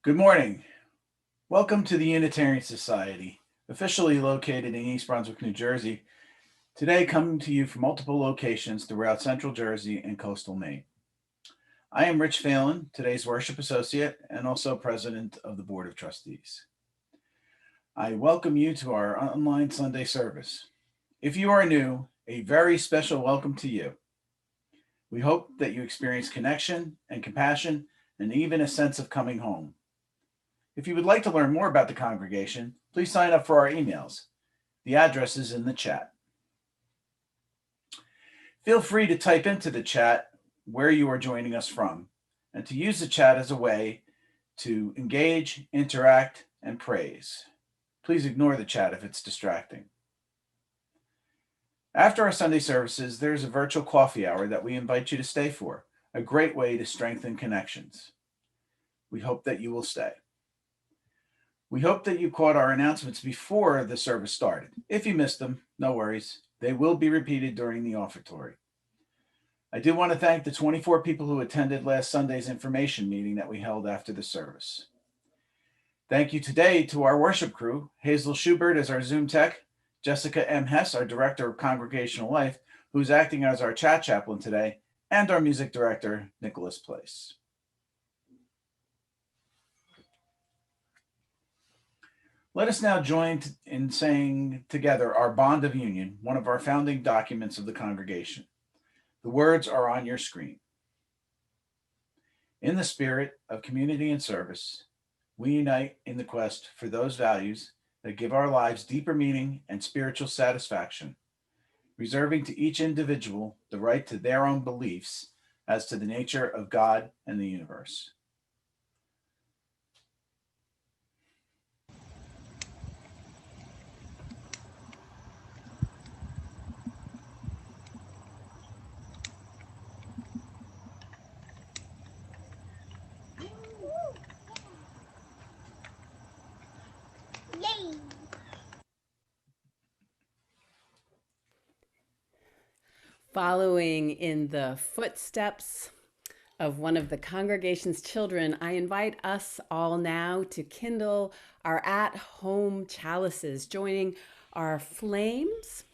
Good morning. Welcome to the Unitarian Society, officially located in East Brunswick, New Jersey. Today, coming to you from multiple locations throughout central Jersey and coastal Maine. I am Rich Phelan, today's worship associate and also president of the Board of Trustees. I welcome you to our online Sunday service. If you are new, a very special welcome to you. We hope that you experience connection and compassion and even a sense of coming home. If you would like to learn more about the congregation, please sign up for our emails. The address is in the chat. Feel free to type into the chat where you are joining us from and to use the chat as a way to engage, interact, and praise. Please ignore the chat if it's distracting. After our Sunday services, there's a virtual coffee hour that we invite you to stay for, a great way to strengthen connections. We hope that you will stay. We hope that you caught our announcements before the service started. If you missed them, no worries. They will be repeated during the offertory. I do want to thank the 24 people who attended last Sunday's information meeting that we held after the service. Thank you today to our worship crew, Hazel Schubert as our Zoom tech, Jessica M. Hess, our Director of Congregational Life, who's acting as our chat chaplain today, and our music director, Nicholas Place. Let us now join in saying together our bond of union, one of our founding documents of the congregation. The words are on your screen. In the spirit of community and service, we unite in the quest for those values that give our lives deeper meaning and spiritual satisfaction, reserving to each individual the right to their own beliefs as to the nature of God and the universe. Following in the footsteps of one of the congregation's children, I invite us all now to kindle our at-home chalices, joining our flames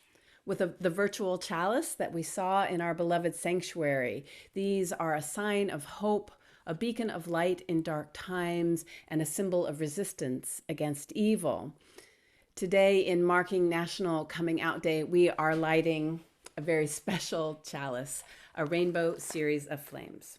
with the virtual chalice that we saw in our beloved sanctuary. These are a sign of hope, a beacon of light in dark times, and a symbol of resistance against evil. Today, in marking National Coming Out Day, we are lighting a very special chalice, a rainbow series of flames.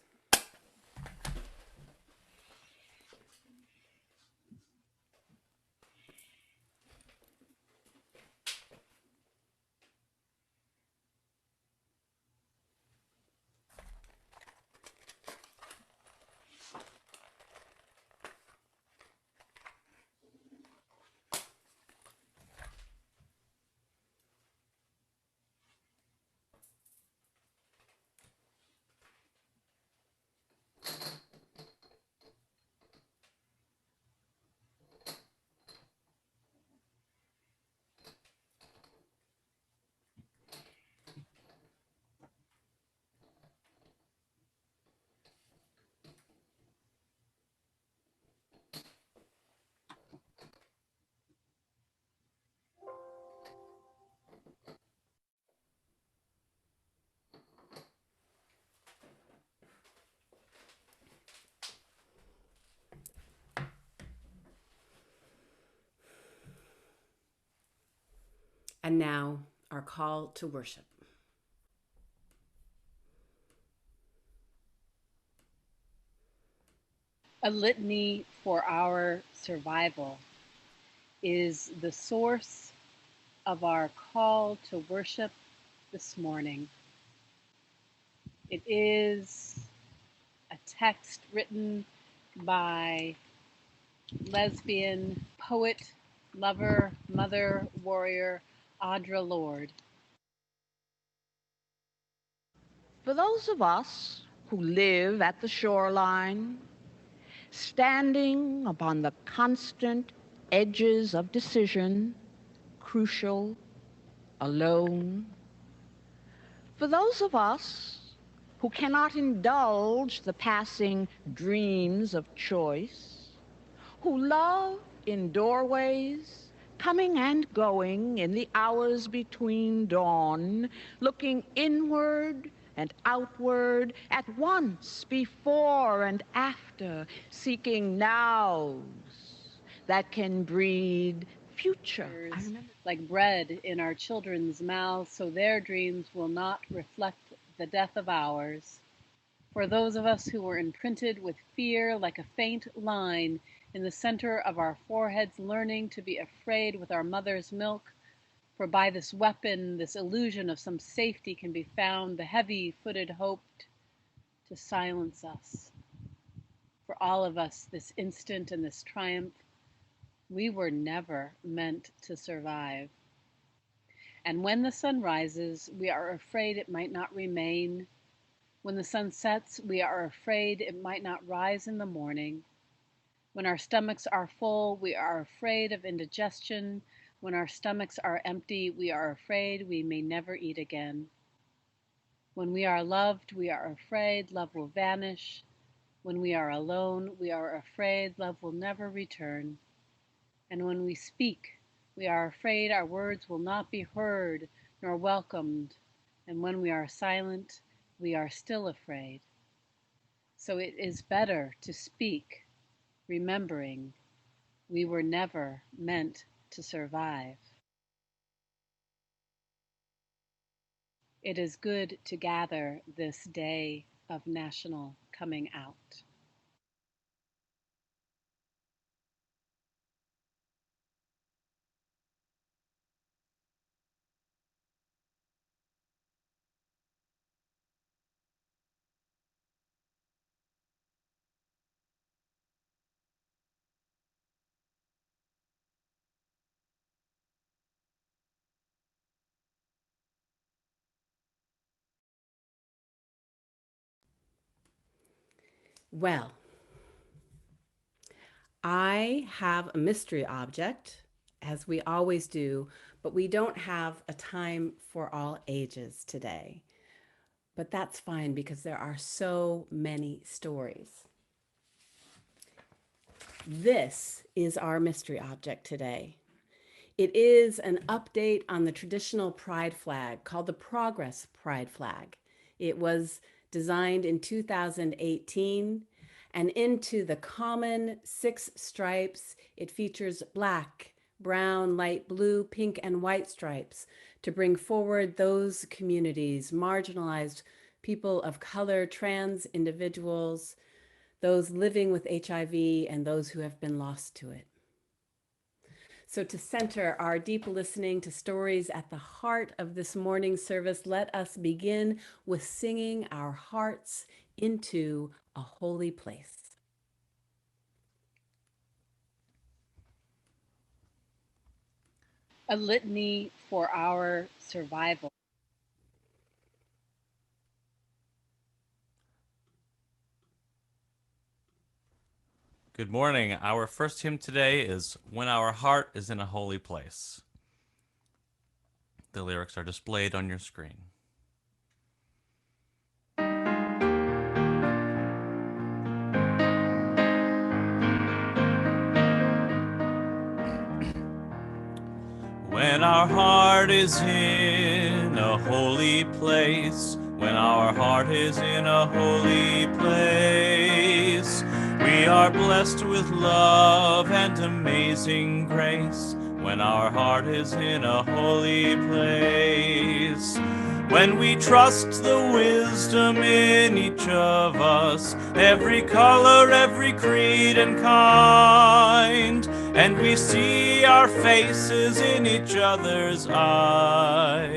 And now, our call to worship. A litany for our survival is the source of our call to worship this morning. It is a text written by lesbian poet, lover, mother, warrior Audre Lorde. For those of us who live at the shoreline, standing upon the constant edges of decision, crucial, alone. For those of us who cannot indulge the passing dreams of choice, who love in doorways, coming and going in the hours between dawn, looking inward and outward at once, before and after, seeking nows that can breed future. I remember. Like bread in our children's mouths, so their dreams will not reflect the death of ours. For those of us who were imprinted with fear like a faint line in the center of our foreheads, learning to be afraid with our mother's milk, for by this weapon, this illusion of some safety can be found, the heavy-footed hoped to silence us. For all of us, this instant and this triumph, we were never meant to survive. And when the sun rises, we are afraid it might not remain. When the sun sets, we are afraid it might not rise in the morning. When our stomachs are full, we are afraid of indigestion. When our stomachs are empty, we are afraid we may never eat again. When we are loved, we are afraid love will vanish. When we are alone, we are afraid love will never return. And when we speak, we are afraid our words will not be heard nor welcomed. And when we are silent, we are still afraid. So it is better to speak, remembering we were never meant to survive. It is good to gather this day of national coming out. Well, I have a mystery object, as we always do, but we don't have a time for all ages today. But that's fine because there are so many stories. This is our mystery object today. It is an update on the traditional pride flag called the Progress Pride Flag. It was designed in 2018, and into the common 6 stripes, it features black, brown, light blue, pink, and white stripes to bring forward those communities, marginalized people of color, trans individuals, those living with HIV, and those who have been lost to it. So, to center our deep listening to stories at the heart of this morning's service, let us begin with singing our hearts into a holy place. A litany for our survival. Good morning. Our first hymn today is When Our Heart is in a Holy Place. The lyrics are displayed on your screen. When our heart is in a holy place, when our heart is in a holy place, we are blessed with love and amazing grace. When our heart is in a holy place, when we trust the wisdom in each of us, every color, every creed and kind, and we see our faces in each other's eyes,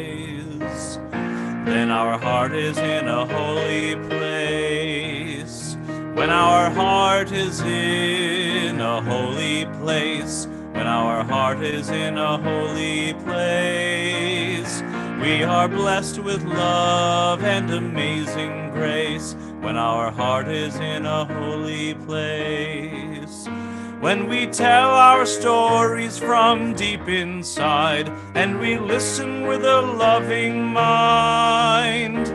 then our heart is in a holy place. When our heart is in a holy place, when our heart is in a holy place, we are blessed with love and amazing grace. When our heart is in a holy place, when we tell our stories from deep inside, and we listen with a loving mind,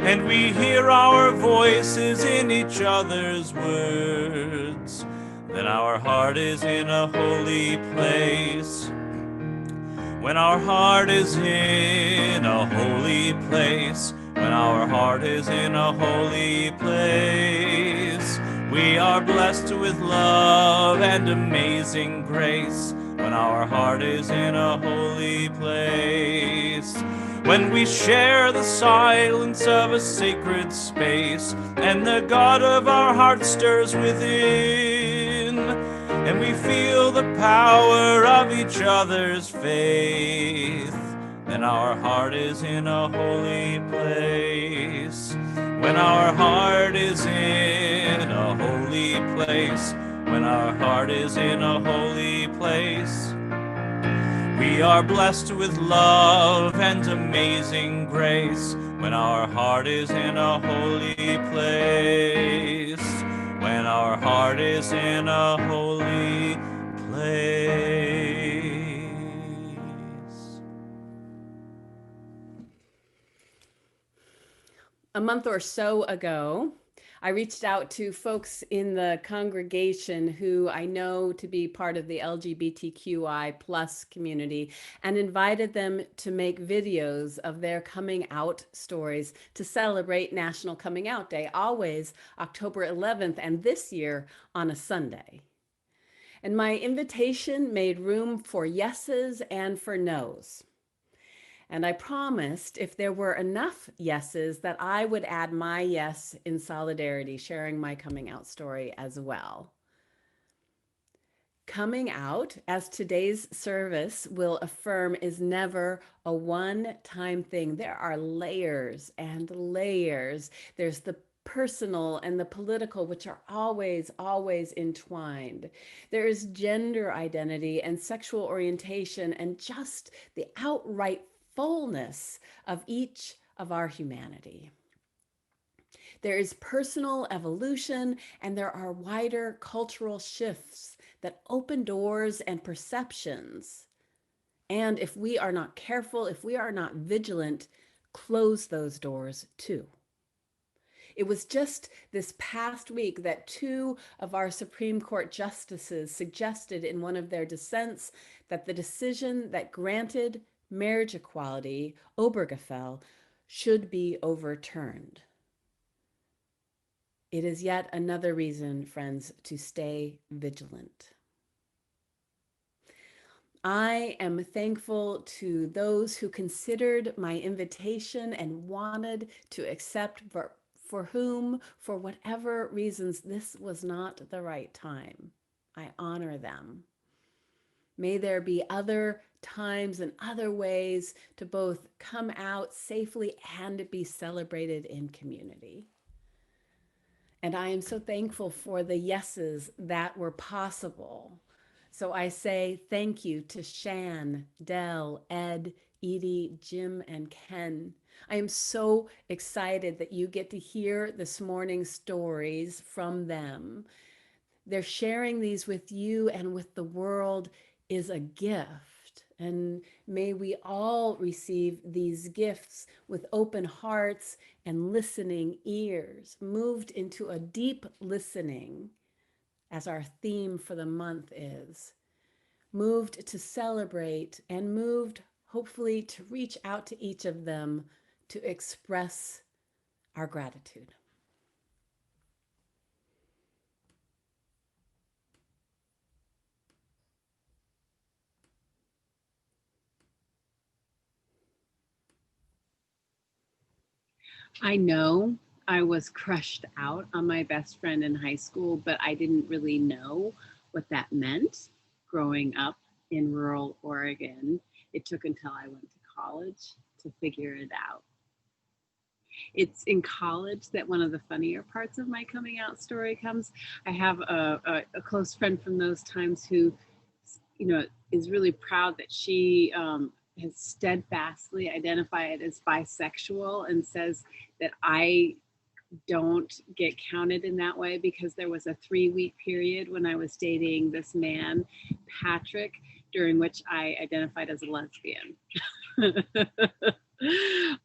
and we hear our voices in each other's words, then our heart is in a holy place. When our heart is in a holy place, when our heart is in a holy place, we are blessed with love and amazing grace. When our heart is in a holy place, when we share the silence of a sacred space, and the God of our heart stirs within, and we feel the power of each other's faith, then our heart is in a holy place. When our heart is in a holy place, when our heart is in a holy place, we are blessed with love and amazing grace. When our heart is in a holy place, when our heart is in a holy place. A month or so ago, I reached out to folks in the congregation who I know to be part of the LGBTQI plus community and invited them to make videos of their coming out stories to celebrate National Coming Out Day, always October 11th, and this year on a Sunday. And my invitation made room for yeses and for nos. And I promised if there were enough yeses that I would add my yes in solidarity, sharing my coming out story as well. Coming out, as today's service will affirm, is never a one-time thing. There are layers and layers. There's the personal and the political, which are always, always entwined. There is gender identity and sexual orientation and just the outright fullness of each of our humanity. There is personal evolution, and there are wider cultural shifts that open doors and perceptions. And if we are not careful, if we are not vigilant, close those doors too. It was just this past week that two of our Supreme Court justices suggested in one of their dissents that the decision that granted marriage equality, Obergefell, should be overturned. It is yet another reason, friends, to stay vigilant. I am thankful to those who considered my invitation and wanted to accept, for whom, for whatever reasons, this was not the right time. I honor them. May there be other times and other ways to both come out safely and be celebrated in community. And I am so thankful for the yeses that were possible. So I say thank you to Shan, Dell, Ed, Edie, Jim, and Ken. I am so excited that you get to hear this morning's stories from them. They're sharing these with you and with the world is a gift. And may we all receive these gifts with open hearts and listening ears, moved into a deep listening, as our theme for the month is. Moved to celebrate and moved, hopefully, to reach out to each of them to express our gratitude. I know I was crushed out on my best friend in high school, but I didn't really know what that meant growing up in rural Oregon. It took until I went to college to figure it out. It's in college that one of the funnier parts of my coming out story comes. I have a close friend from those times who, is really proud that she has steadfastly identified as bisexual and says that I don't get counted in that way because there was a 3-week period when I was dating this man, Patrick, during which I identified as a lesbian.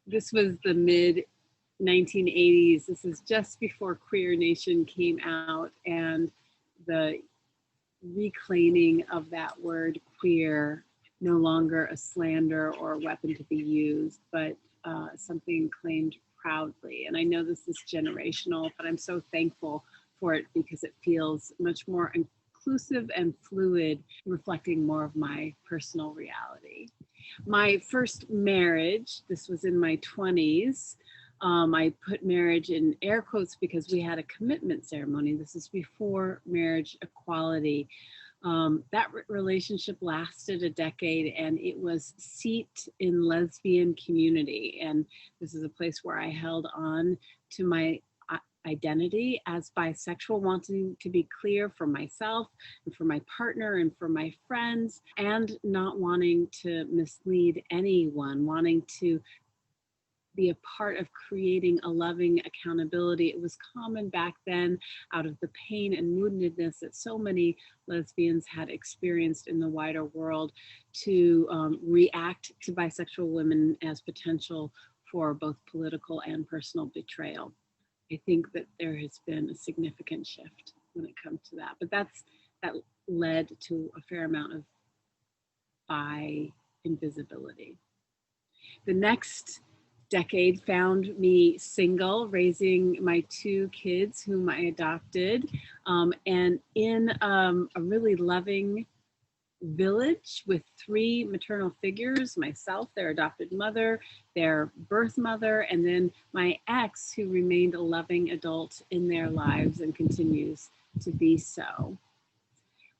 This was the mid 1980s. This is just before Queer Nation came out, and the reclaiming of that word queer, no longer a slander or a weapon to be used, but something claimed proudly. And I know this is generational, but I'm so thankful for it because it feels much more inclusive and fluid, reflecting more of my personal reality. My first marriage, this was in my 20s. I put marriage in air quotes because we had a commitment ceremony. This is before marriage equality. That relationship lasted a decade, and it was seeped in lesbian community. And this is a place where I held on to my identity as bisexual, wanting to be clear for myself and for my partner and for my friends, and not wanting to mislead anyone, wanting to be a part of creating a loving accountability. It was common back then, out of the pain and woundedness that so many lesbians had experienced in the wider world, to react to bisexual women as potential for both political and personal betrayal. I think that there has been a significant shift when it comes to that, but that led to a fair amount of bi invisibility. The next decade found me single, raising my two kids whom I adopted, and in a really loving village with three maternal figures: myself, their adopted mother, their birth mother, and then my ex, who remained a loving adult in their lives and continues to be so.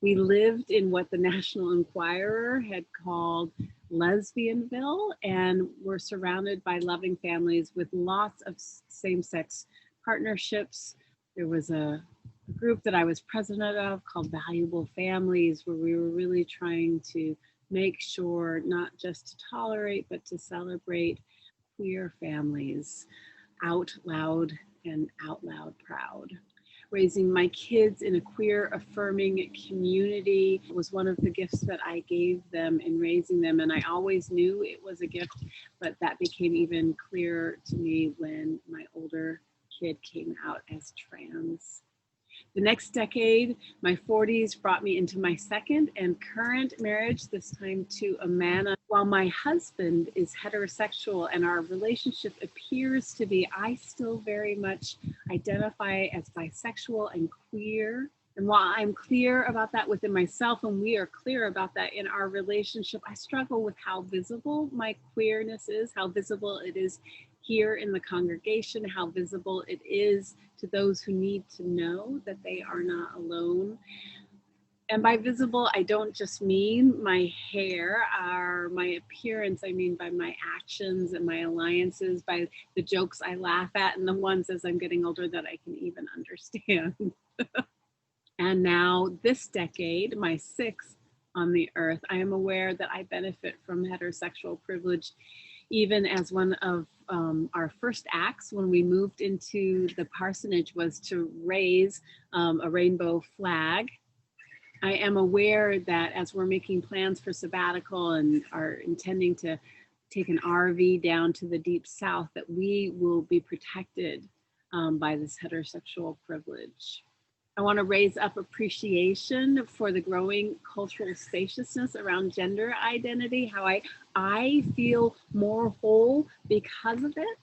We lived in what the National Enquirer had called Lesbianville, and were surrounded by loving families with lots of same-sex partnerships. There was a group that I was president of called Valuable Families, where we were really trying to make sure not just to tolerate, but to celebrate queer families, out loud and out loud proud. Raising my kids in a queer affirming community was one of the gifts that I gave them in raising them. And I always knew it was a gift, but that became even clearer to me when my older kid came out as trans. The next decade, my 40s, brought me into my second and current marriage, this time to a man. While my husband is heterosexual and our relationship appears to be, I still very much identify as bisexual and queer. And while I'm clear about that within myself, and we are clear about that in our relationship, I struggle with how visible my queerness is, how visible it is here in the congregation, how visible it is to those who need to know that they are not alone. And by visible, I don't just mean my hair or my appearance. I mean by my actions and my alliances, by the jokes I laugh at, and the ones as I'm getting older that I can even understand. And now this decade, my sixth on the earth, I am aware that I benefit from heterosexual privilege, even as one of our first acts when we moved into the parsonage was to raise a rainbow flag. I am aware that as we're making plans for sabbatical and are intending to take an RV down to the deep south, that we will be protected by this heterosexual privilege. I want to raise up appreciation for the growing cultural spaciousness around gender identity, how I feel more whole because of it,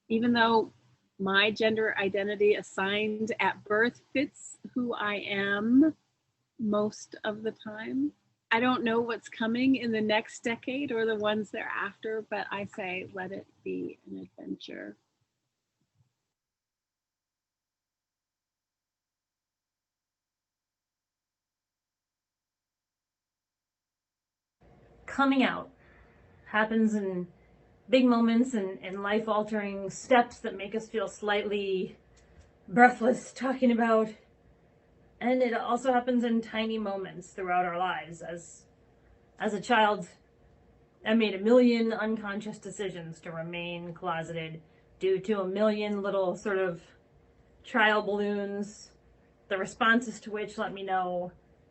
even though my gender identity assigned at birth fits who I am most of the time. I don't know what's coming in the next decade or the ones thereafter, but I say let it be an adventure. Coming out happens in big moments and life-altering steps that make us feel slightly breathless talking about. And it also happens in tiny moments throughout our lives. As a child, I made a million unconscious decisions to remain closeted due to a million little sort of trial balloons, the responses to which let me know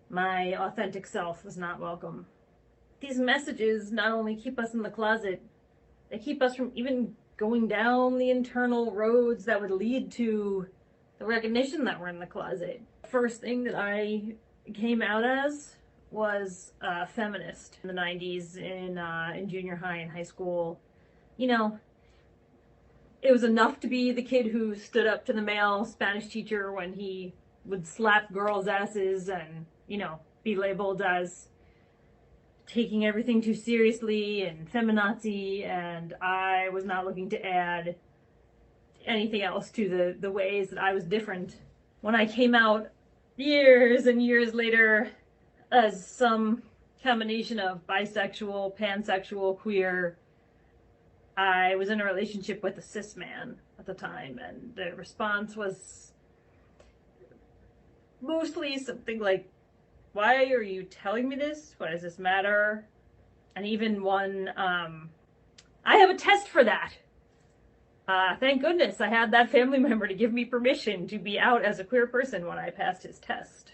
my authentic self was not welcome. These messages not only keep us in the closet, they keep us from even going down the internal roads that would lead to the recognition that we're in the closet. First thing that I came out as was a feminist in the 90s in junior high and high school. You know, it was enough to be the kid who stood up to the male Spanish teacher when he would slap girls' asses and, be labeled as taking everything too seriously and feminazi, and I was not looking to add anything else to the ways that I was different. When I came out years and years later as some combination of bisexual, pansexual, queer, I was in a relationship with a cis man at the time, and the response was mostly something like, why are you telling me this? Why does this matter? And even one, I have a test for that. Thank goodness I had that family member to give me permission to be out as a queer person when I passed his test.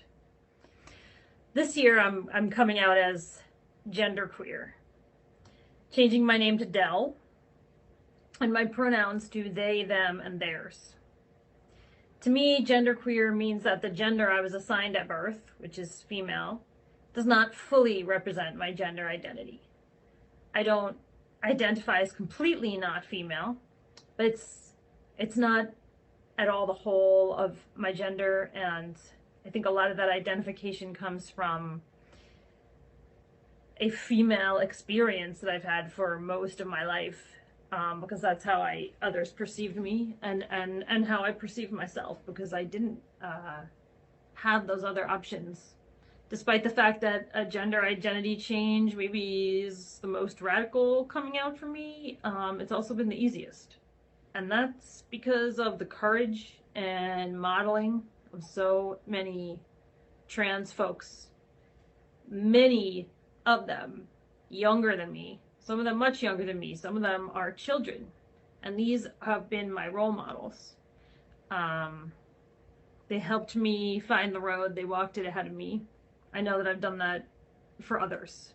This year I'm coming out as genderqueer, changing my name to Dell, and my pronouns to they, them, and theirs. To me, genderqueer means that the gender I was assigned at birth, which is female, does not fully represent my gender identity. I don't identify as completely not female, but it's not at all the whole of my gender, and I think a lot of that identification comes from a female experience that I've had for most of my life, because that's how others perceived me, and how I perceived myself, because I didn't have those other options. Despite the fact that a gender identity change maybe is the most radical coming out for me, it's also been the easiest. And that's because of the courage and modeling of so many trans folks, many of them younger than me, some of them much younger than me, some of them are children, and these have been my role models. They helped me find the road, they walked it ahead of me. I know that I've done that for others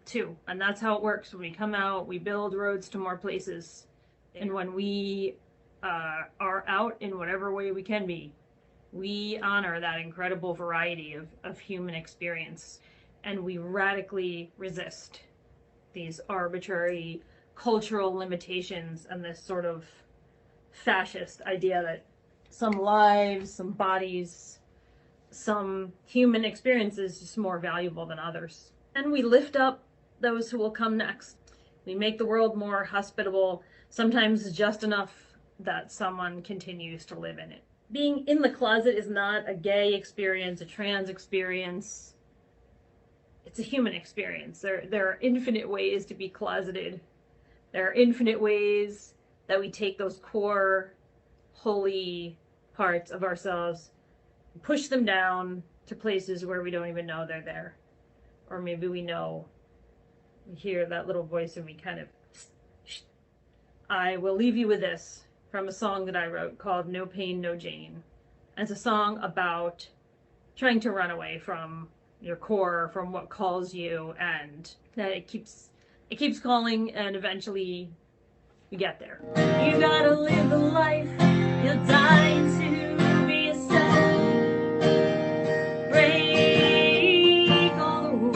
too, and that's how it works. When we come out, we build roads to more places, and when we are out in whatever way we can be, we honor that incredible variety of human experience, and we radically resist these arbitrary cultural limitations and this sort of fascist idea that some lives, some bodies, some human experience is just more valuable than others. And we lift up those who will come next. We make the world more hospitable, sometimes just enough that someone continues to live in it. Being in the closet is not a gay experience, a trans experience. It's a human experience. There are infinite ways to be closeted. There are infinite ways that we take those core, holy parts of ourselves, push them down to places where we don't even know they're there. Or maybe we know, we hear that little voice and we kind of, shh. I will leave you with this from a song that I wrote called No Pain, No Jane. And it's a song about trying to run away from your core, from what calls you, and that it keeps calling, and eventually we get there. You gotta live the life you're dying to be yourself. Break all the rules.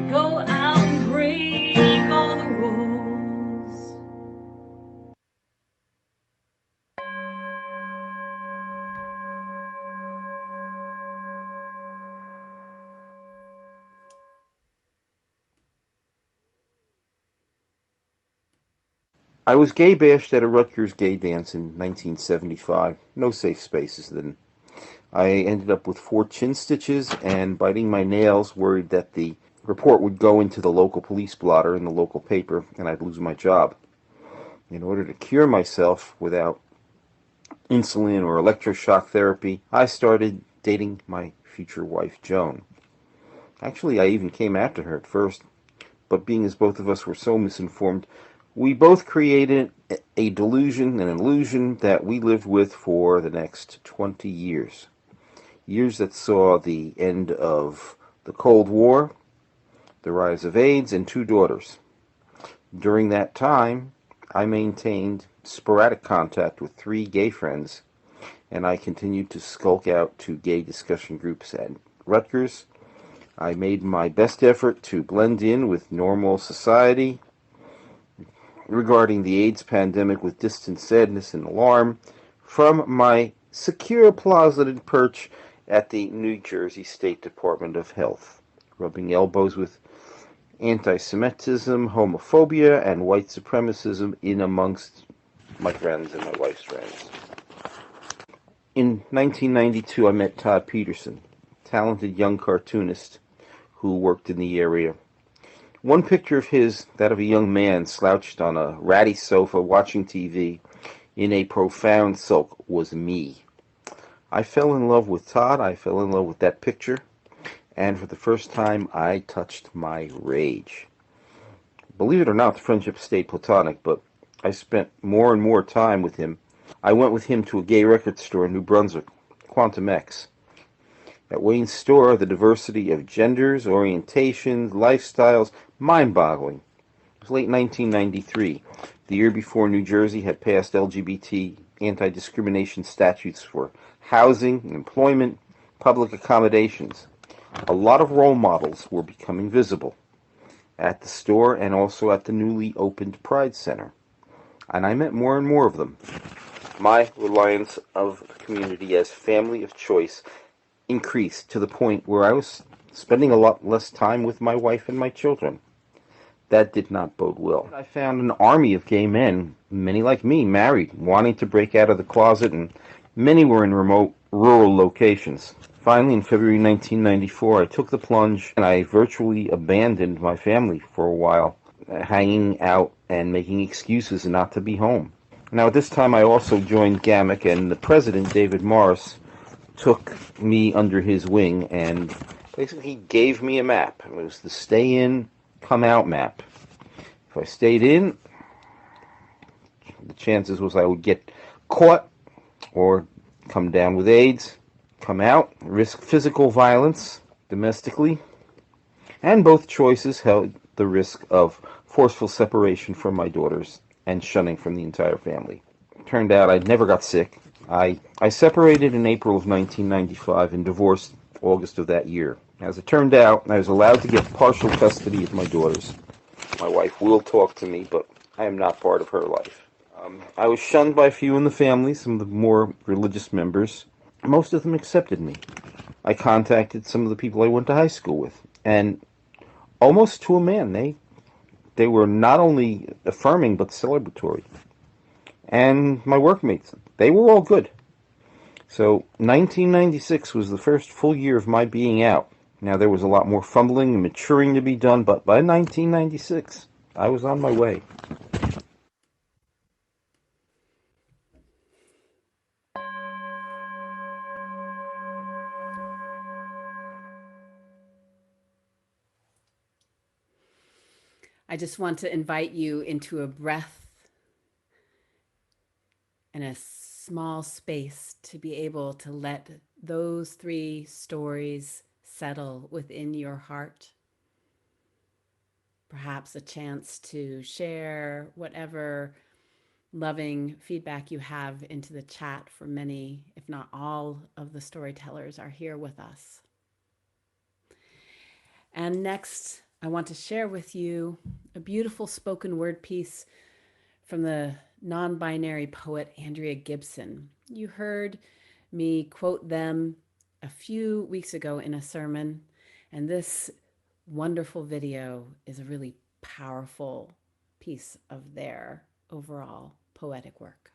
Go out and break all the rules. I was gay bashed at a Rutgers gay dance in 1975. No safe spaces then. I ended up with 4 chin stitches and biting my nails, worried that the report would go into the local police blotter in the local paper and I'd lose my job. In order to cure myself without insulin or electroshock therapy, I started dating my future wife, Joan. Actually, I even came after her at first, but being as both of us were so misinformed, we both created a delusion, an illusion that we lived with for the next 20 years. Years that saw the end of the Cold War, the rise of AIDS, and 2 daughters. During that time, I maintained sporadic contact with 3 gay friends, and I continued to skulk out to gay discussion groups at Rutgers. I made my best effort to blend in with normal society regarding the AIDS pandemic with distant sadness and alarm from my secure closeted perch at the New Jersey State Department of Health, rubbing elbows with anti-Semitism, homophobia, and white supremacism in amongst my friends and my wife's friends. In 1992, I met Todd Peterson, talented young cartoonist who worked in the area. One picture of his, that of a young man slouched on a ratty sofa watching TV in a profound sulk, was me. I fell in love with Todd, I fell in love with that picture, and for the first time I touched my rage. Believe it or not, the friendship stayed platonic, but I spent more and more time with him. I went with him to a gay record store in New Brunswick, Quantum X. At Wayne's store, the diversity of genders, orientations, lifestyles, mind-boggling. It was late 1993, the year before New Jersey had passed LGBT anti-discrimination statutes for housing, employment, public accommodations. A lot of role models were becoming visible at the store and also at the newly opened Pride Center. And I met more and more of them. My reliance of the community as family of choice increased to the point where I was spending a lot less time with my wife and my children. That did not bode well. I found an army of gay men, many like me, married, wanting to break out of the closet, and many were in remote rural locations. Finally, in February 1994, I took the plunge and I virtually abandoned my family for a while, hanging out and making excuses not to be home. Now, at this time, I also joined GAMIC, and the president, David Morris, took me under his wing and basically gave me a map. It was the stay in, come out map. If I stayed in, the chances was I would get caught or come down with AIDS. Come out, risk physical violence domestically, and both choices held the risk of forceful separation from my daughters and shunning from the entire family. It turned out I never got sick. I separated in April of 1995 and divorced August of that year. As it turned out, I was allowed to get partial custody of my daughters. My wife will talk to me, but I am not part of her life. I was shunned by a few in the family, some of the more religious members. Most of them accepted me. I contacted some of the people I went to high school with, and almost to a man, they were not only affirming but celebratory. And my workmates, they were all good. So 1996 was the first full year of my being out. Now, there was a lot more fumbling and maturing to be done, but by 1996, I was on my way. I just want to invite you into a breath and a small space to be able to let those 3 stories settle within your heart. Perhaps a chance to share whatever loving feedback you have into the chat, for many, if not all, of the storytellers are here with us. And next, I want to share with you a beautiful spoken word piece from the non-binary poet Andrea Gibson. You heard me quote them a few weeks ago in a sermon, and this wonderful video is a really powerful piece of their overall poetic work.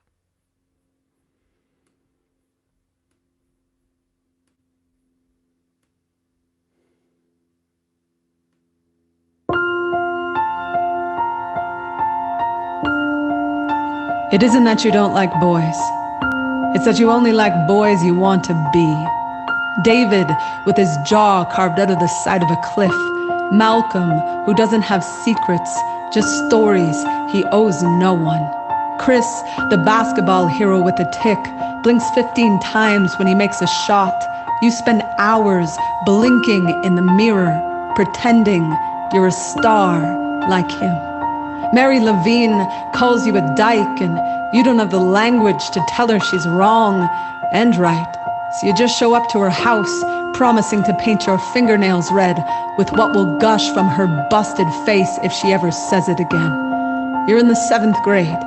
It isn't that you don't like boys. It's that you only like boys you want to be. David, with his jaw carved out of the side of a cliff. Malcolm, who doesn't have secrets, just stories he owes no one. Chris, the basketball hero with a tick, blinks 15 times when he makes a shot. You spend hours blinking in the mirror, pretending You're a star like him. Mary Levine calls you a dyke, and you don't have the language to tell her she's wrong and right. So you just show up to her house, promising to paint your fingernails red with what will gush from her busted face if she ever says it again. You're in the 7th grade.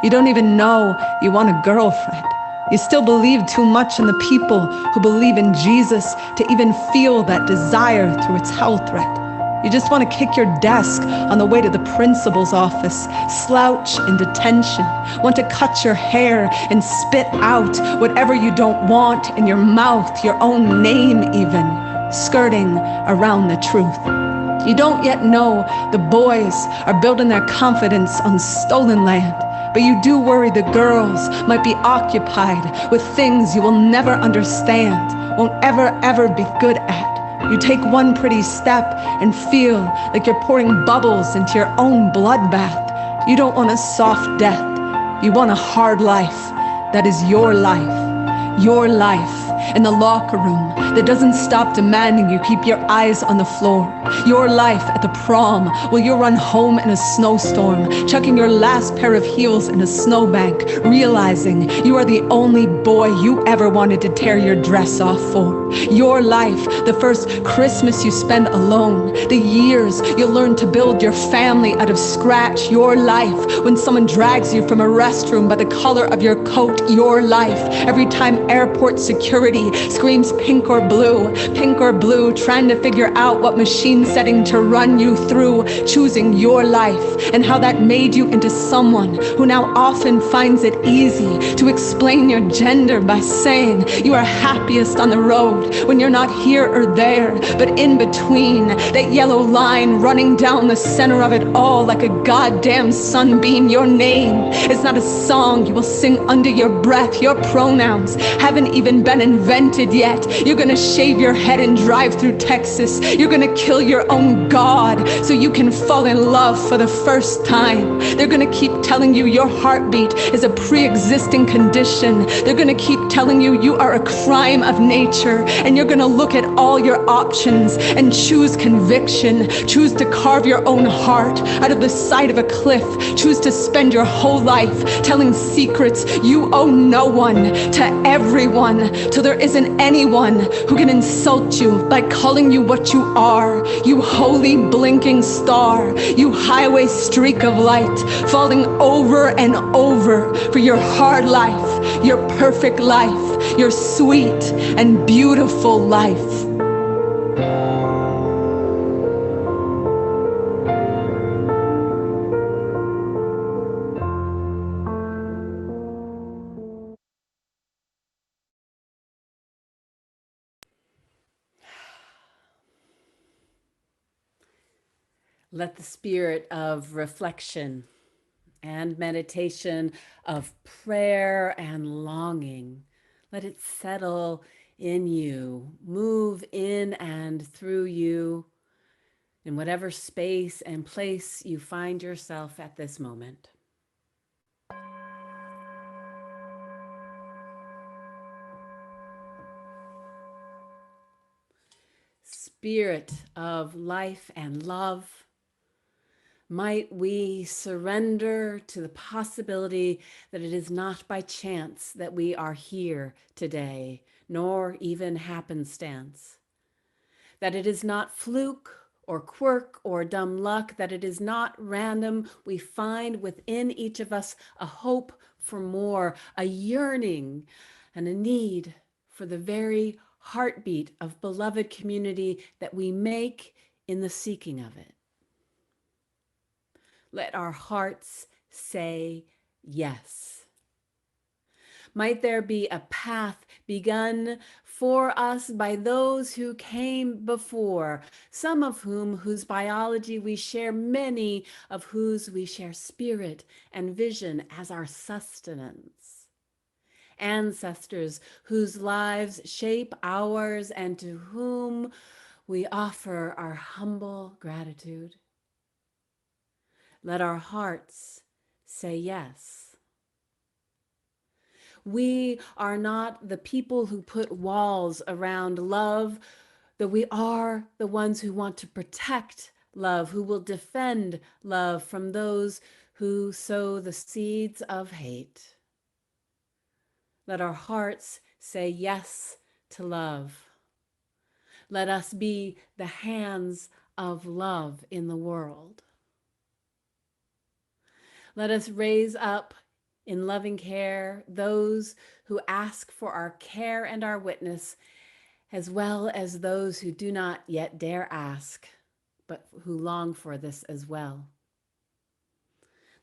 You don't even know you want a girlfriend. You still believe too much in the people who believe in Jesus to even feel that desire through its health threat. You just want to kick your desk on the way to the principal's office, slouch in detention, want to cut your hair and spit out whatever you don't want in your mouth, your own name even, skirting around the truth. You don't yet know the boys are building their confidence on stolen land, but you do worry the girls might be occupied with things you will never understand, won't ever be good at. You take one pretty step and feel like you're pouring bubbles into your own bloodbath. You don't want a soft death. You want a hard life that is your life. Your life in the locker room that doesn't stop demanding you keep your eyes on the floor. Your life at the prom while you run home in a snowstorm, chucking your last pair of heels in a snowbank, realizing you are the only boy you ever wanted to tear your dress off for. Your life, the first Christmas you spend alone, the years you'll learn to build your family out of scratch. Your life when someone drags you from a restroom by the collar of your coat. Your life every time airport security screams pink or blue, trying to figure out what machine setting to run you through, choosing your life and how that made you into someone who now often finds it easy to explain your gender by saying you are happiest on the road when you're not here or there, but in between, that yellow line running down the center of it all like a goddamn sunbeam. Your name is not a song you will sing under your breath. Your pronouns haven't even been invented yet. You're gonna shave your head and drive through Texas. You're gonna kill your own God so you can fall in love for the first time. They're gonna keep telling you your heartbeat is a pre-existing condition. They're gonna keep telling you you are a crime of nature, and you're gonna look at all your options and choose conviction, choose to carve your own heart out of the side of a cliff, choose to spend your whole life telling secrets you owe no one to everyone, till there isn't anyone who can insult you by calling you what you are. You holy blinking star, you highway streak of light, falling over and over for your hard life, your perfect life, your sweet and beautiful life. Let the spirit of reflection and meditation, of prayer and longing, let it settle in you, move in and through you, in whatever space and place you find yourself at this moment. Spirit of life and love, might we surrender to the possibility that it is not by chance that we are here today, nor even happenstance, that it is not fluke or quirk or dumb luck, that it is not random. We find within each of us a hope for more, a yearning and a need for the very heartbeat of beloved community that we make in the seeking of it. Let our hearts say yes. Might there be a path begun for us by those who came before, some of whose biology we share, many of whose we share spirit and vision as our sustenance. Ancestors whose lives shape ours and to whom we offer our humble gratitude. Let our hearts say yes. We are not the people who put walls around love, though we are the ones who want to protect love, who will defend love from those who sow the seeds of hate. Let our hearts say yes to love. Let us be the hands of love in the world. Let us raise up in loving care those who ask for our care and our witness, as well as those who do not yet dare ask, but who long for this as well.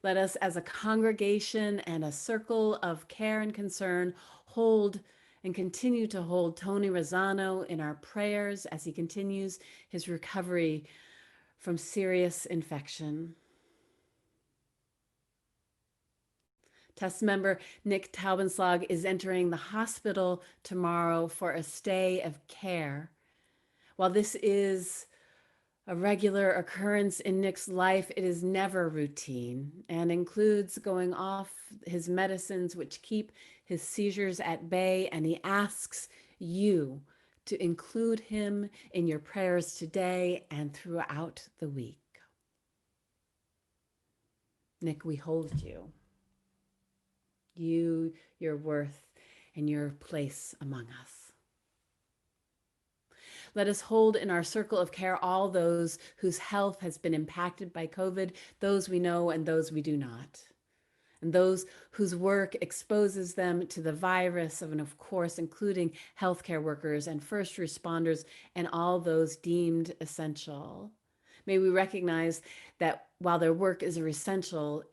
Let us, as a congregation and a circle of care and concern, hold and continue to hold Tony Rosano in our prayers as he continues his recovery from serious infection. Test member Nick Taubenslag is entering the hospital tomorrow for a stay of care. While this is a regular occurrence in Nick's life, it is never routine and includes going off his medicines, which keep his seizures at bay, and he asks you to include him in your prayers today and throughout the week. Nick, we hold you, your worth, and your place among us. Let us hold in our circle of care all those whose health has been impacted by COVID, those we know and those we do not, and those whose work exposes them to the virus, and of course, including healthcare workers and first responders and all those deemed essential. May we recognize that while their work is essential,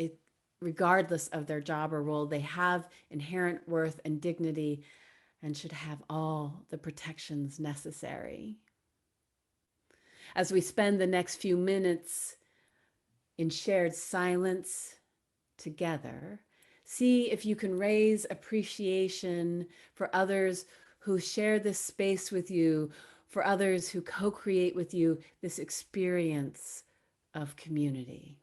regardless of their job or role, they have inherent worth and dignity and should have all the protections necessary. As we spend the next few minutes in shared silence together, see if you can raise appreciation for others who share this space with you, for others who co-create with you this experience of community.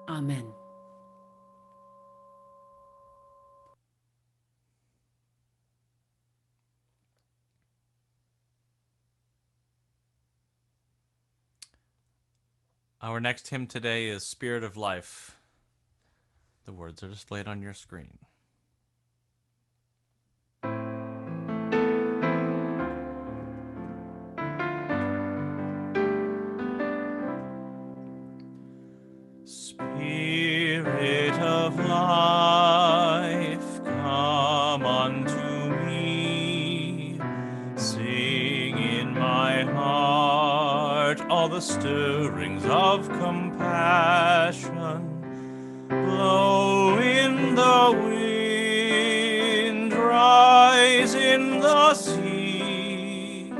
Amen. Our next hymn today is Spirit of Life. The words are displayed on your screen. Spirit of life, come unto me. Sing in my heart all the stirrings of compassion. Blow in the wind, rise in the sea,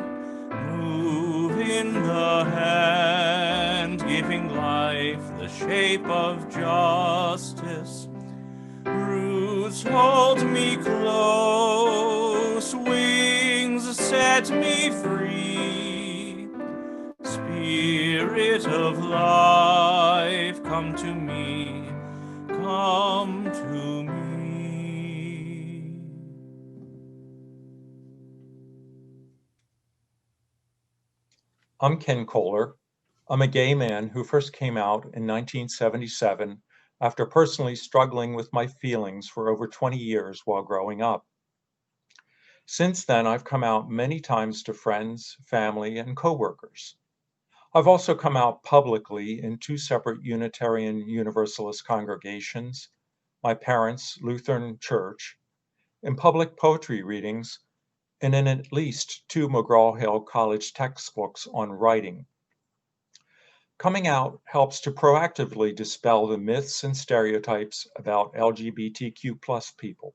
move in the hand, giving life the shape of justice. Roots hold me close, wings set me free. Spirit of life, come to me, come to me. I'm Ken Kohler. I'm a gay man who first came out in 1977 after personally struggling with my feelings for over 20 years while growing up. Since then, I've come out many times to friends, family, and coworkers. I've also come out publicly in two separate Unitarian Universalist congregations, my parents' Lutheran church, in public poetry readings, and in at least two McGraw-Hill College textbooks on writing. Coming out helps to proactively dispel the myths and stereotypes about LGBTQ+ people.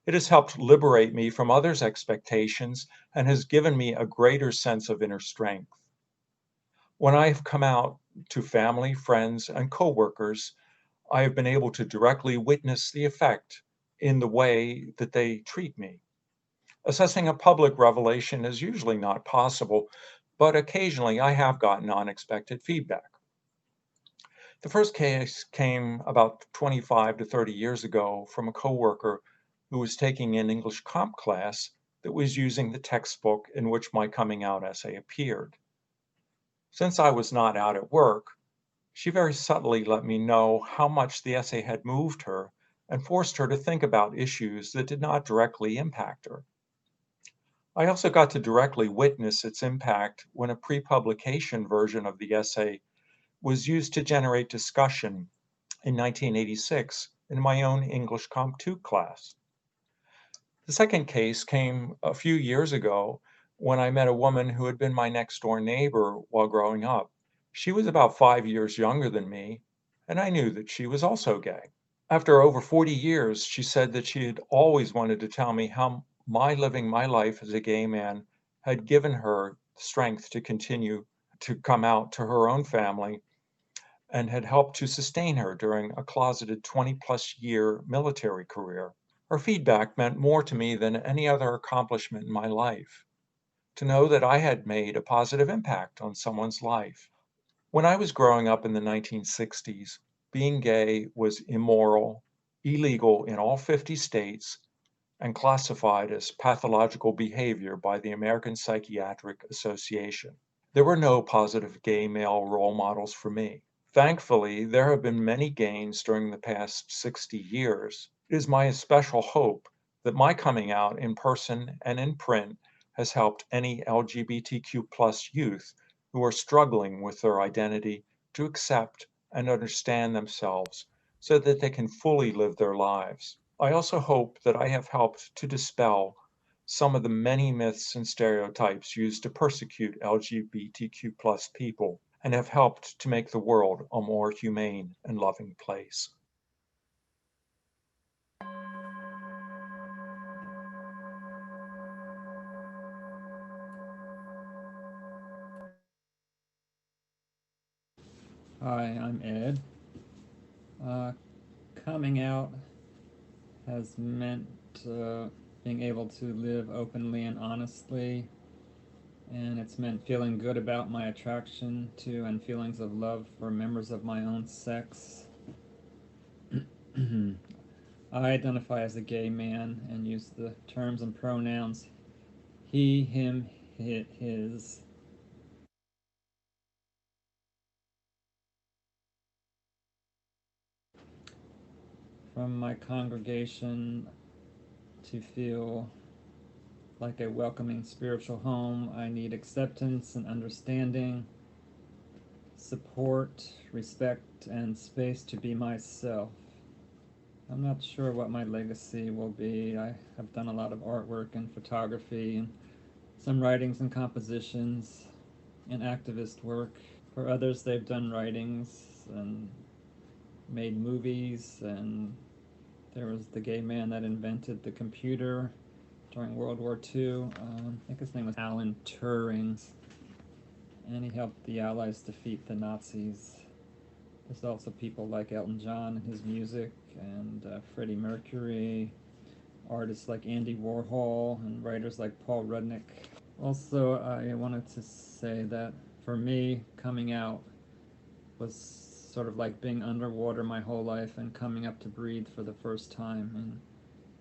It has helped liberate me from others' expectations and has given me a greater sense of inner strength. When I have come out to family, friends, and coworkers, I have been able to directly witness the effect in the way that they treat me. Assessing a public revelation is usually not possible, but occasionally I have gotten unexpected feedback. The first case came about 25 to 30 years ago from a coworker who was taking an English comp class that was using the textbook in which my coming out essay appeared. Since I was not out at work, she very subtly let me know how much the essay had moved her and forced her to think about issues that did not directly impact her. I also got to directly witness its impact when a pre-publication version of the essay was used to generate discussion in 1986 in my own English Comp 2 class. The second case came a few years ago when I met a woman who had been my next door neighbor while growing up. She was about 5 years younger than me, and I knew that she was also gay. After over 40 years, she said that she had always wanted to tell me how my living my life as a gay man had given her strength to continue to come out to her own family and had helped to sustain her during a closeted 20-plus year military career. Her feedback meant more to me than any other accomplishment in my life. To know that I had made a positive impact on someone's life. When I was growing up in the 1960s, being gay was immoral, illegal in all 50 states, and classified as pathological behavior by the American Psychiatric Association. There were no positive gay male role models for me. Thankfully, there have been many gains during the past 60 years. It is my especial hope that my coming out in person and in print has helped any LGBTQ plus youth who are struggling with their identity to accept and understand themselves so that they can fully live their lives. I also hope that I have helped to dispel some of the many myths and stereotypes used to persecute LGBTQ plus people and have helped to make the world a more humane and loving place. Hi, I'm Ed. Uh, Coming out has meant being able to live openly and honestly, and it's meant feeling good about my attraction to and feelings of love for members of my own sex. I identify as a gay man and use the terms and pronouns he, him, his. From my congregation to feel like a welcoming spiritual home, I need acceptance and understanding, support, respect, and space to be myself. I'm not sure what my legacy will be. I have done a lot of artwork and photography and some writings and compositions and activist work. For others, they've done writings and made movies, and there was the gay man that invented the computer during World War II. I think his name was Alan Turing, and he helped the Allies defeat the Nazis. There's also people like Elton John and his music, and Freddie Mercury, artists like Andy Warhol, and writers like Paul Rudnick. Also, I wanted to say that for me, coming out was sort of like being underwater my whole life and coming up to breathe for the first time, and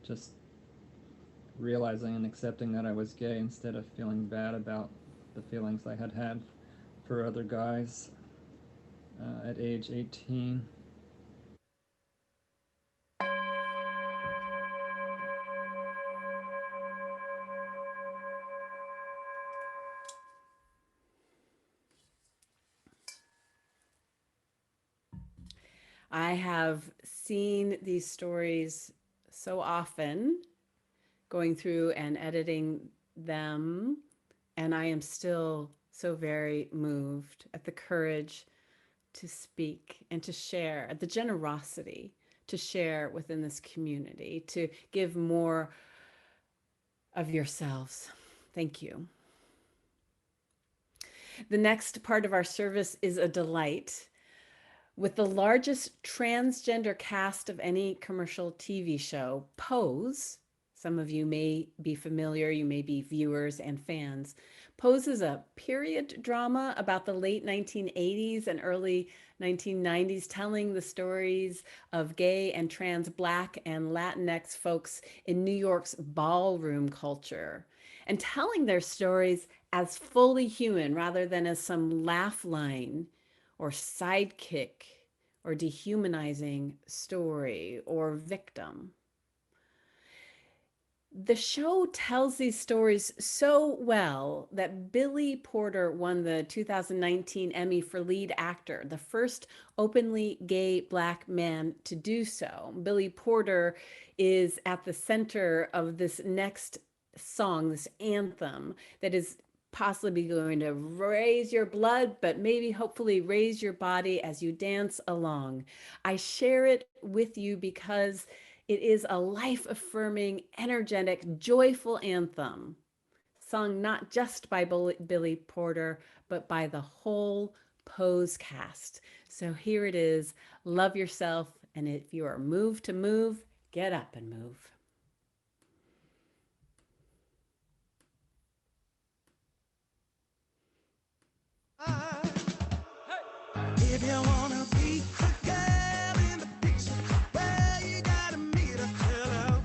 just realizing and accepting that I was gay instead of feeling bad about the feelings I had had for other guys at age 18. I have seen these stories so often, going through and editing them, and I am still so very moved at the courage to speak and to share, at the generosity to share within this community, to give more of yourselves. Thank you. The next part of our service is a delight. With the largest transgender cast of any commercial TV show, Pose, some of you may be familiar, you may be viewers and fans. Pose is a period drama about the late 1980s and early 1990s, telling the stories of gay and trans Black and Latinx folks in New York's ballroom culture, and telling their stories as fully human rather than as some laugh line or sidekick or dehumanizing story or victim. The show tells these stories so well that Billy Porter won the 2019 Emmy for lead actor, the first openly gay Black man to do so. Billy Porter is at the center of this next song, this anthem that is possibly going to raise your blood, but maybe hopefully raise your body as you dance along. I share it with you because it is a life-affirming, energetic, joyful anthem, sung not just by Billy Porter, but by the whole Pose cast. So here it is, love yourself, and if you are moved to move, get up and move. If you wanna be the girl in the picture, well, you gotta meet a fellow.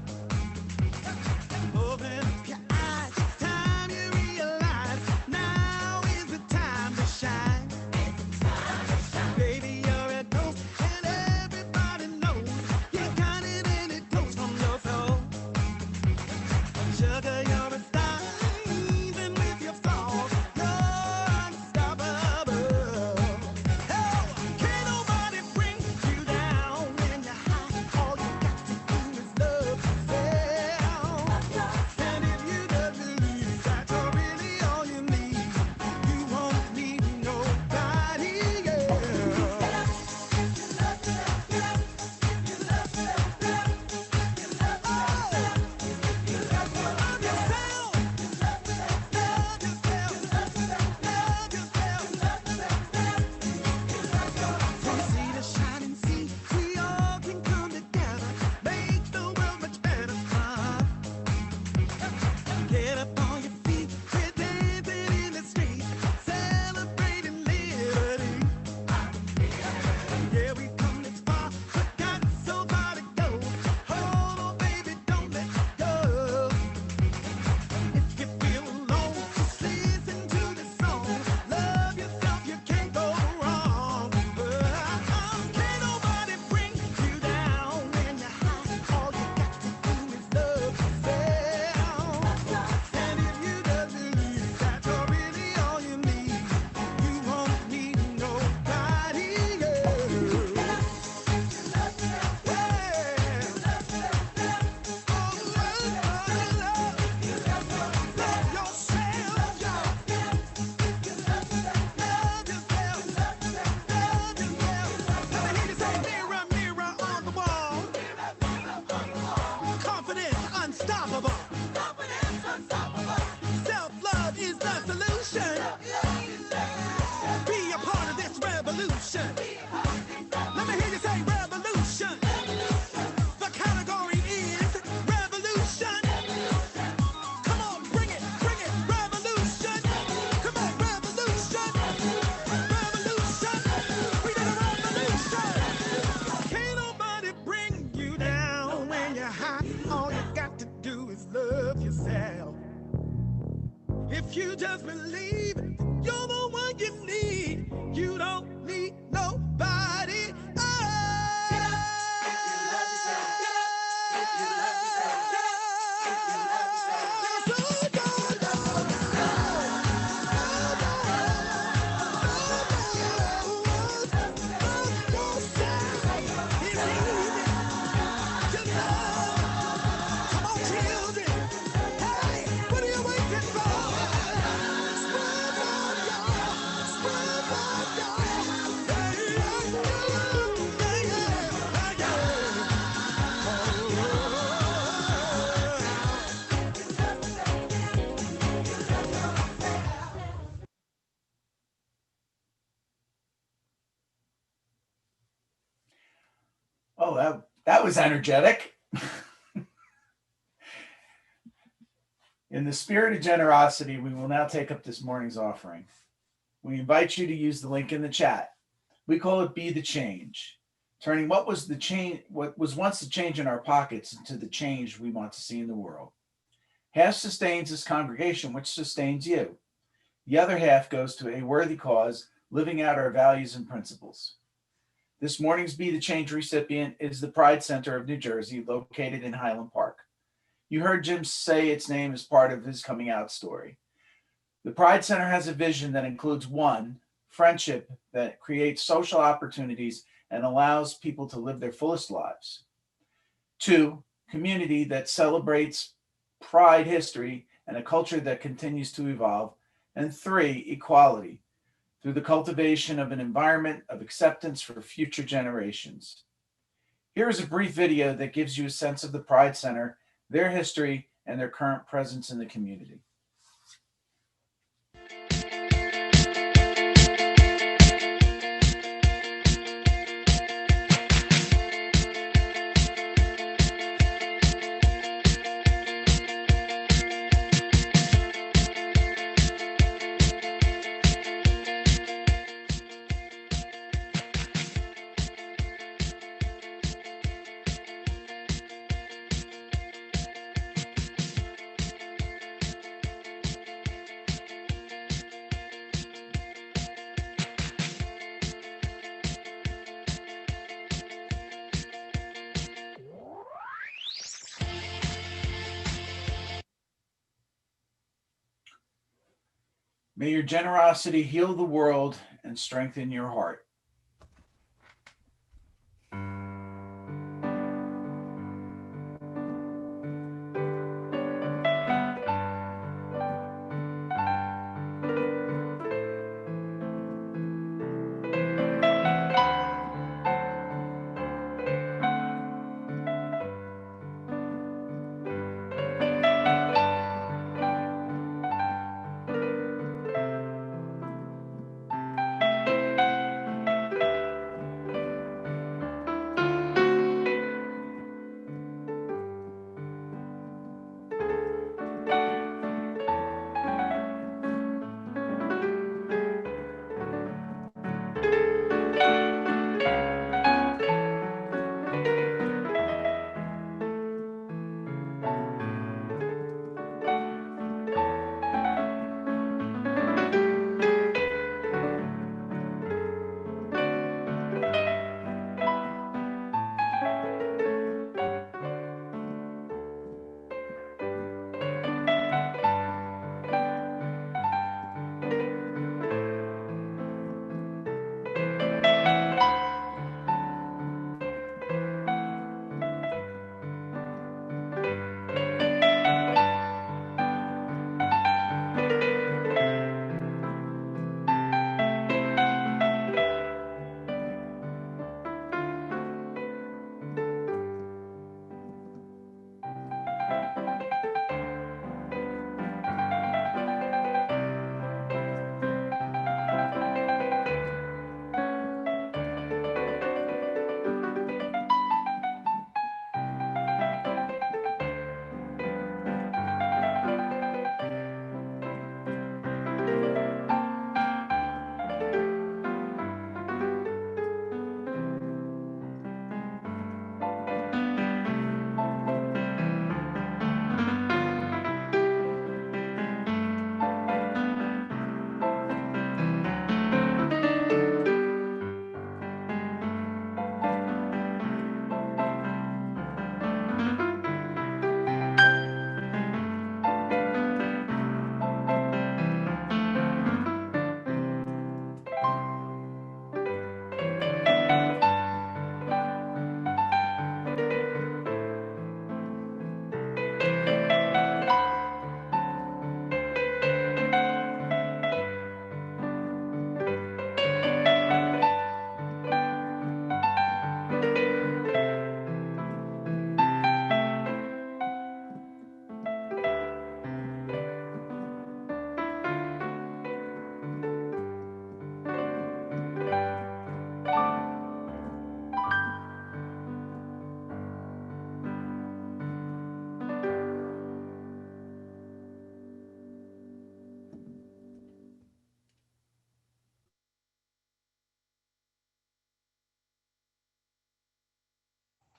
Open up your eyes, it's time you realize now is the time to shine. Baby, you're a ghost, and everybody knows you're counting any toast from your soul. Sugar, you're a star, even with your flaws, you're unstoppable. Can't Well, that was energetic. In the spirit of generosity, we will now take up this morning's offering. We invite you to use the link in the chat. We call it Be the Change, turning what was once the change in our pockets into the change we want to see in the world. Half sustains this congregation, which sustains you. The other half goes to a worthy cause, living out our values and principles. This morning's Be the Change recipient is the Pride Center of New Jersey, located in Highland Park. You heard Jim say its name as part of his coming out story. The Pride Center has a vision that includes one, friendship that creates social opportunities and allows people to live their fullest lives. Two, community that celebrates pride history and a culture that continues to evolve. And three, equality through the cultivation of an environment of acceptance for future generations. Here is a brief video that gives you a sense of the Pride Center, their history, and their current presence in the community. May your generosity heal the world and strengthen your heart.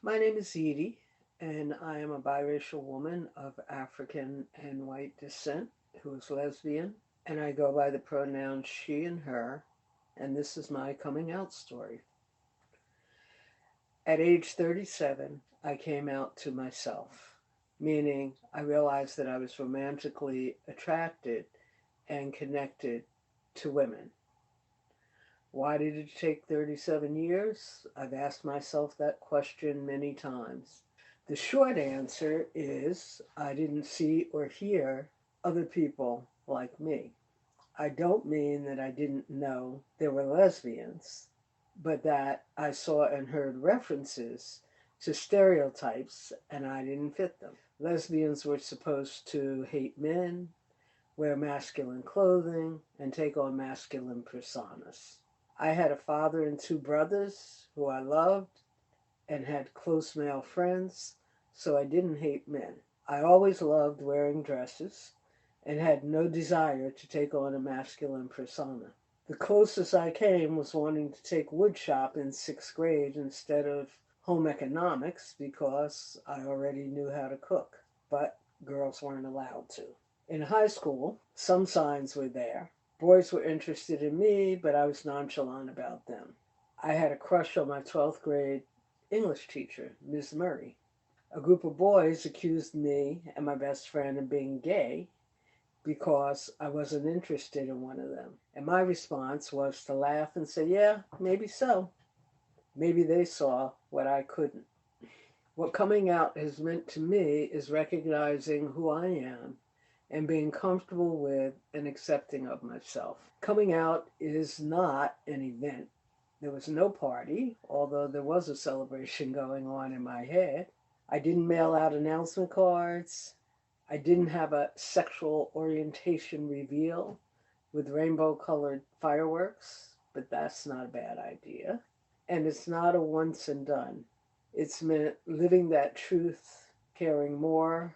My name is Edie, and I am a biracial woman of African and white descent who is lesbian, and I go by the pronouns she and her, and this is my coming out story. At age 37, I came out to myself, meaning I realized that I was romantically attracted and connected to women. Why did it take 37 years? I've asked myself that question many times. The short answer is I didn't see or hear other people like me. I don't mean that I didn't know there were lesbians, but that I saw and heard references to stereotypes and I didn't fit them. Lesbians were supposed to hate men, wear masculine clothing, and take on masculine personas. I had a father and two brothers who I loved and had close male friends, so I didn't hate men. I always loved wearing dresses and had no desire to take on a masculine persona. The closest I came was wanting to take woodshop in sixth grade instead of home economics because I already knew how to cook, but girls weren't allowed to. In high school, some signs were there. Boys were interested in me, but I was nonchalant about them. I had a crush on my 12th grade English teacher, Miss Murray. A group of boys accused me and my best friend of being gay because I wasn't interested in one of them. And my response was to laugh and say, yeah, maybe so. Maybe they saw what I couldn't. What coming out has meant to me is recognizing who I am and being comfortable with and accepting of myself. Coming out is not an event. There was no party, although there was a celebration going on in my head. I didn't mail out announcement cards. I didn't have a sexual orientation reveal with rainbow colored fireworks, but that's not a bad idea. And it's not a once and done. It's meant living that truth, caring more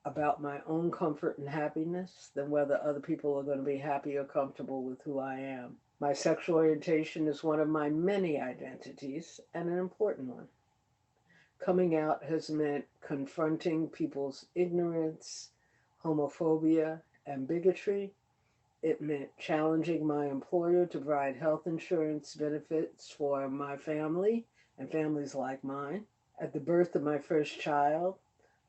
about my own comfort and happiness than whether other people are going to be happy or comfortable with who I am. My sexual orientation is one of my many identities and an important one. Coming out has meant confronting people's ignorance, homophobia, and bigotry. It meant challenging my employer to provide health insurance benefits for my family and families like mine. At the birth of my first child,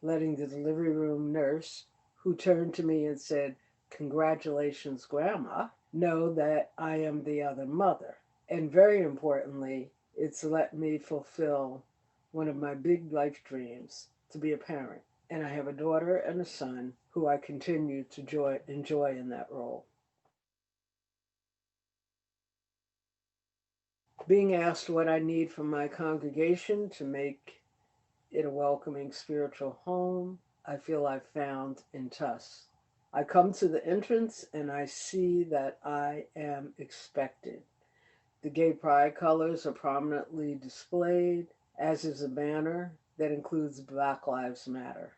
letting the delivery room nurse, who turned to me and said, "Congratulations, Grandma," know that I am the other mother. And very importantly, it's let me fulfill one of my big life dreams to be a parent. And I have a daughter and a son who I continue to enjoy in that role. Being asked what I need from my congregation to make it a welcoming spiritual home, I feel I've found in Tuss. I come to the entrance and I see that I am expected. The gay pride colors are prominently displayed, as is a banner that includes Black Lives Matter.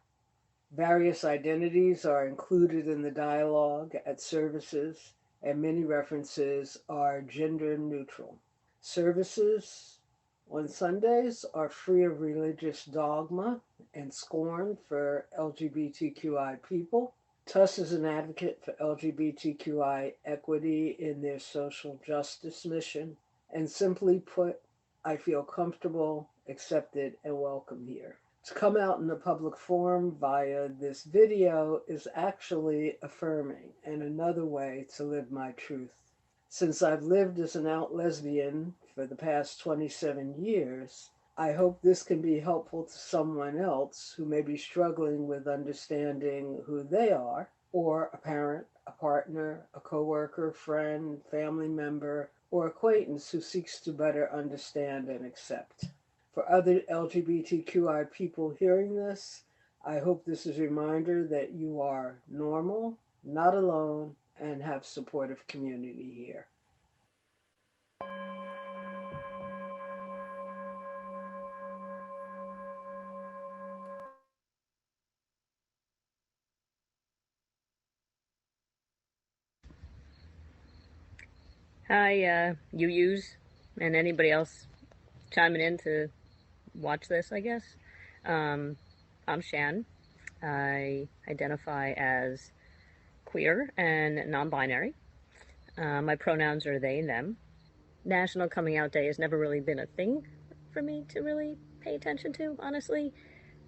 Various identities are included in the dialogue at services, and many references are gender neutral. Services on Sundays are free of religious dogma and scorn for LGBTQI people. TUS is an advocate for LGBTQI equity in their social justice mission. And simply put, I feel comfortable, accepted, and welcome here. To come out in a public forum via this video is actually affirming and another way to live my truth. Since I've lived as an out lesbian for the past 27 years, I hope this can be helpful to someone else who may be struggling with understanding who they are, or a parent, a partner, a coworker, friend, family member, or acquaintance who seeks to better understand and accept. For other LGBTQI people hearing this, I hope this is a reminder that you are normal, not alone, and have supportive community here. Hi, you use and anybody else chiming in to watch this, I guess. I'm Shan. I identify as queer and non-binary. My pronouns are they and them. National Coming Out Day has never really been a thing for me to really pay attention to, honestly.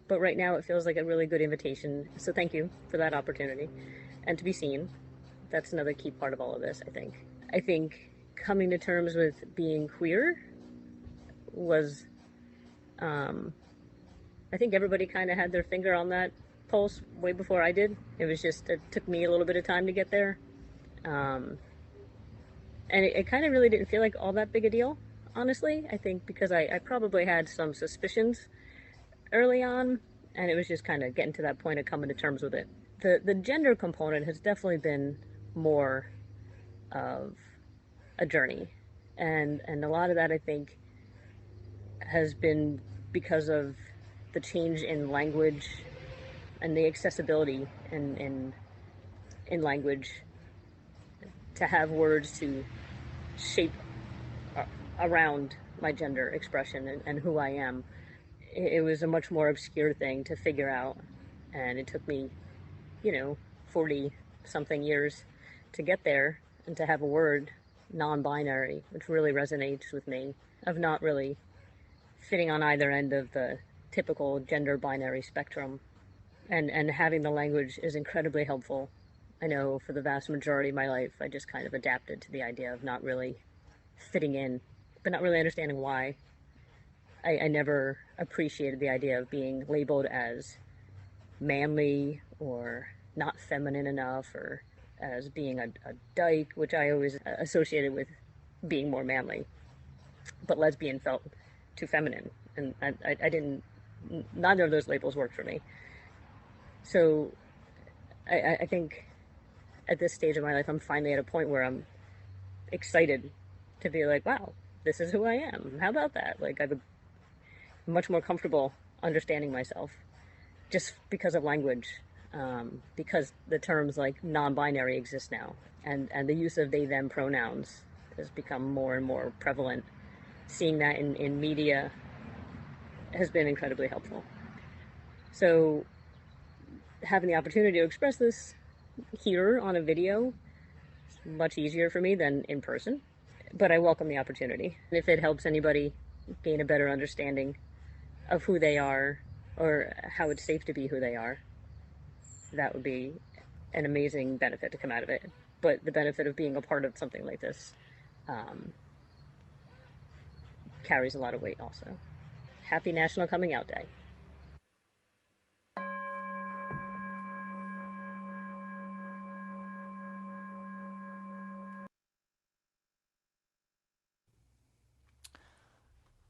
But right now it feels like a really good invitation. So thank you for that opportunity. And to be seen. That's another key part of all of this, I think. I think coming to terms with being queer was, I think everybody kind of had their finger on that pulse way before I did. It took me a little bit of time to get there. Um, and it kind of really didn't feel like all that big a deal, honestly. I think because I probably had some suspicions early on, and it was just kind of getting to that point of coming to terms with it. The gender component has definitely been more of a journey, and a lot of that I think has been because of the change in language and the accessibility in language to have words to shape around my gender expression and who I am. It was a much more obscure thing to figure out, and it took me, 40 something years to get there and to have a word, non-binary, which really resonates with me, of not really fitting on either end of the typical gender binary spectrum. And having the language is incredibly helpful. I know for the vast majority of my life, I just kind of adapted to the idea of not really fitting in, but not really understanding why. I never appreciated the idea of being labeled as manly or not feminine enough, or as being a dyke, which I always associated with being more manly. But lesbian felt too feminine, and I didn't, neither of those labels worked for me. So I think at this stage of my life, I'm finally at a point where I'm excited to be like, wow, this is who I am. How about that? Like, I'm much more comfortable understanding myself just because of language, because the terms like non-binary exist now, and the use of they them pronouns has become more and more prevalent. Seeing that in media has been incredibly helpful. So having the opportunity to express this here on a video is much easier for me than in person, but I welcome the opportunity. If it helps anybody gain a better understanding of who they are, or how it's safe to be who they are, that would be an amazing benefit to come out of it. But the benefit of being a part of something like this carries a lot of weight also. Happy National Coming Out Day.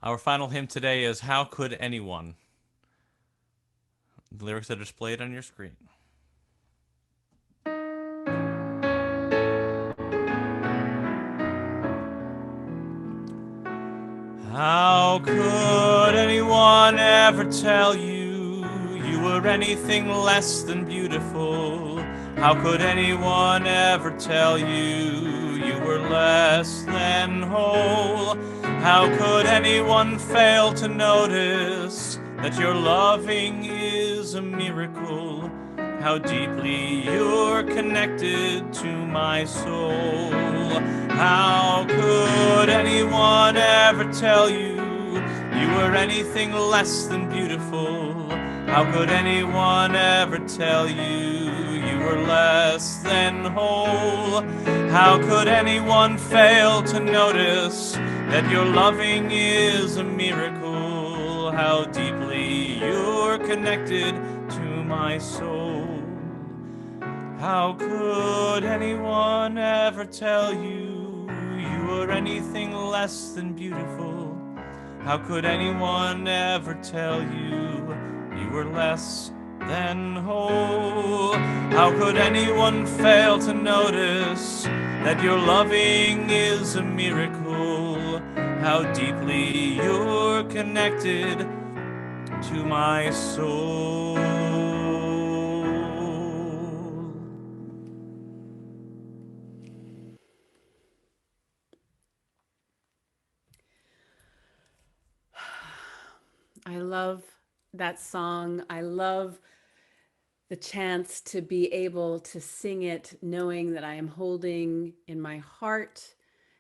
Our final hymn today is How Could Anyone? The lyrics are displayed on your screen. How could anyone ever tell you you were anything less than beautiful? How could anyone ever tell you you were less than whole? How could anyone fail to notice that your loving is a miracle? How deeply you're connected to my soul. How could anyone ever tell you you were anything less than beautiful? How could anyone ever tell you you were less than whole? How could anyone fail to notice that your loving is a miracle? How deeply you're connected to my soul. How could anyone ever tell you you were anything less than beautiful? How could anyone ever tell you you were less than whole? How could anyone fail to notice that your loving is a miracle? How deeply you're connected to my soul. I love that song. I love the chance to be able to sing it, knowing that I am holding in my heart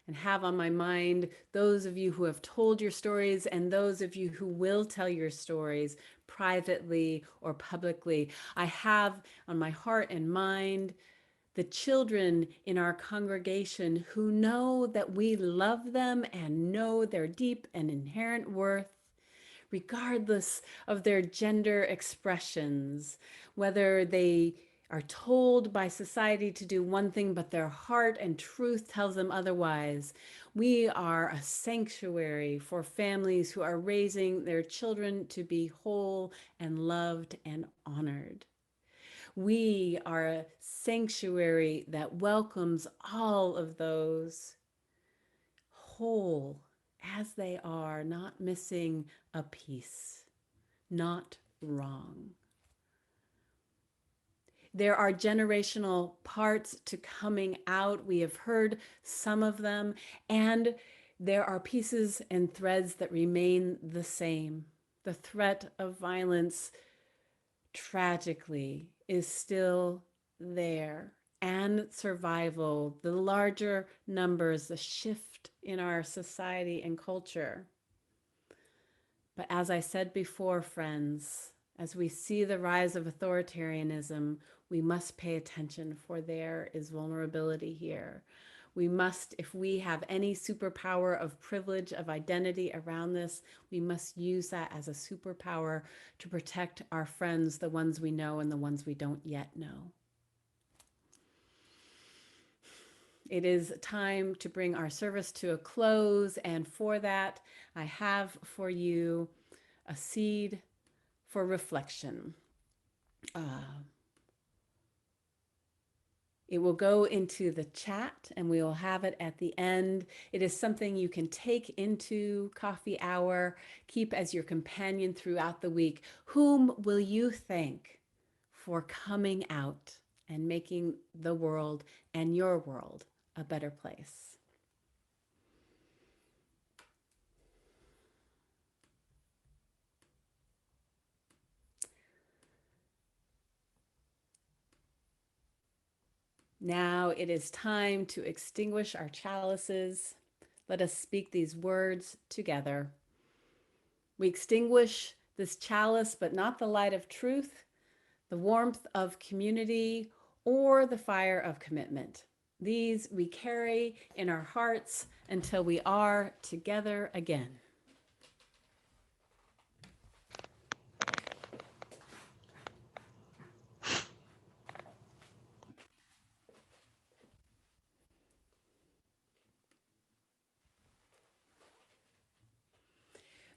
and have on my mind those of you who have told your stories and those of you who will tell your stories privately or publicly. I have on my heart and mind the children in our congregation who know that we love them and know their deep and inherent worth, regardless of their gender expressions, whether they are told by society to do one thing, but their heart and truth tells them otherwise. We are a sanctuary for families who are raising their children to be whole and loved and honored. We are a sanctuary that welcomes all of those whole as they are, not missing a piece, not wrong. There are generational parts to coming out. We have heard some of them, and there are pieces and threads that remain the same. The threat of violence, tragically, is still there, and survival, the larger numbers, the shift in our society and culture. But as I said before, friends, as we see the rise of authoritarianism, we must pay attention, for there is vulnerability here. We must, if we have any superpower of privilege, of identity around this, we must use that as a superpower to protect our friends, the ones we know and the ones we don't yet know. It is time to bring our service to a close, and for that, I have for you a seed for reflection. It will go into the chat and we will have it at the end. It is something you can take into coffee hour, keep as your companion throughout the week. Whom will you thank for coming out and making the world and your world a better place? Now it is time to extinguish our chalices. Let us speak these words together. We extinguish this chalice, but not the light of truth, the warmth of community, or the fire of commitment. These we carry in our hearts until we are together again.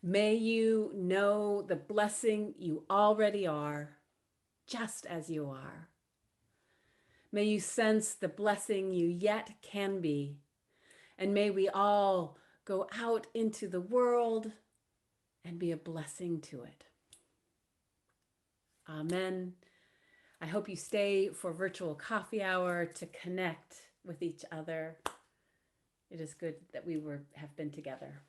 May you know the blessing you already are, just as you are. May you sense the blessing you yet can be. And may we all go out into the world and be a blessing to it. Amen. I hope you stay for virtual coffee hour to connect with each other. It is good that we have been together.